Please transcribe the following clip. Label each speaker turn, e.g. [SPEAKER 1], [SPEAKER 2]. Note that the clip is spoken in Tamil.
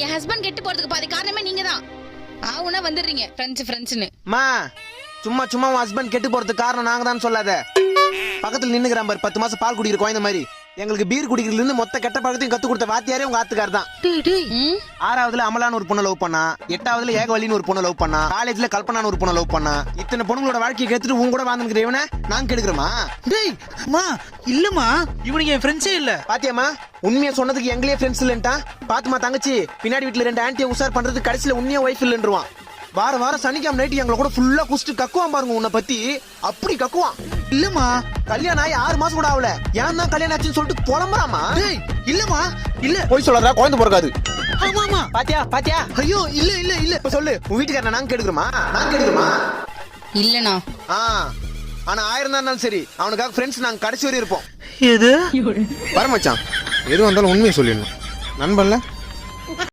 [SPEAKER 1] என் ஹஸ்பண்ட் கெட்டு போறதுக்கு பாதி காரணமே நீங்க தான். ஆவுனா வந்துடுறீங்க ஃப்ரெண்ட்ஸ்னு.
[SPEAKER 2] மா சும்மா சும்மா உன் ஹஸ்பண்ட் கெட்டு போறதுக்கு காரணம் நாங்க தான் சொல்லாத. பக்கத்துல நின்னுக்கிறான் பாரு 10 மாசம் பால் குடிக்கிற குழந்தை மாதிரி. எங்களுக்கு பீர் குடிக்கிறதுல இருந்து மொத்த கெட்ட பழக்கத்தையும் கத்து கொடுத்த வாத்தியாரே உங்க ஆத்துக்கார் தான். 6ஆவதுல அமலான்னு ஒரு பொண்ணை லவ் பண்ணா, 8ஆவதுல ஏகவல்லின்னு ஒரு பொண்ணை லவ் பண்ணா, காலேஜ்ல கல்பனான்னு ஒரு பொண்ணை லவ் பண்ணா. இத்தனை பொண்ணுங்களோட வாழ்க்கையை கெடுத்துட்டு உன் கூட வாழ்ந்துக்கிற இவனை நாங்க கெடுக்கிறோமா?
[SPEAKER 3] டேய் மா இல்லம்மா, இவனுக்கு என் ஃப்ரெண்ட்ஸே இல்ல.
[SPEAKER 2] பாத்தியாமா உண்மையா சொன்னதுக்கு எங்களே ஃப்ரெண்ட்ஸ் இல்லன்ட்டா. பாத்துமா தங்கச்சி, பின்னாடி வீட்டுல 2 ஆன்ட்டியை உசார் பண்றது கடைசியில உண்மையா ஒய்ஃப் இல்லன்றுவான். வாரம் சனிக்கிழமை நைட்டு எங்களை கூட ஃபுல்லா குடிச்சிட்டு கக்குவான் பாருங்க உன்னை பத்தி. அப்படி கக்குவான்.
[SPEAKER 3] இல்லம்மா,
[SPEAKER 2] கல்யாணம் ஆகி 6 மாசம் கூட ஆகல, ஏன் தான் கல்யாணம் ஆச்சுன்னு சொல்லிட்டு புலம்புறாமா?
[SPEAKER 3] டேய் இல்லம்மா இல்ல.
[SPEAKER 2] போய் சொல்றா, குழந்தை பிறக்காது.
[SPEAKER 3] ஆமாமா.
[SPEAKER 2] பாத்தியா
[SPEAKER 3] ஐயோ இல்ல இல்ல இல்ல.
[SPEAKER 2] இப்ப சொல்லு, உன் வீட்டுக்காரன நாங்க கெடுக்கிறோமா?
[SPEAKER 1] இல்லனா
[SPEAKER 2] ஆனா 1000 தான் இருந்தாலும் சரி, அவனுக்காக ஃப்ரெண்ட்ஸ் நாங்க கடைசி வரையும் இருப்போம்.
[SPEAKER 3] எது
[SPEAKER 2] வர மச்சான், எது வந்தாலும் உண்மையை சொல்லிடணும். நண்பன்ல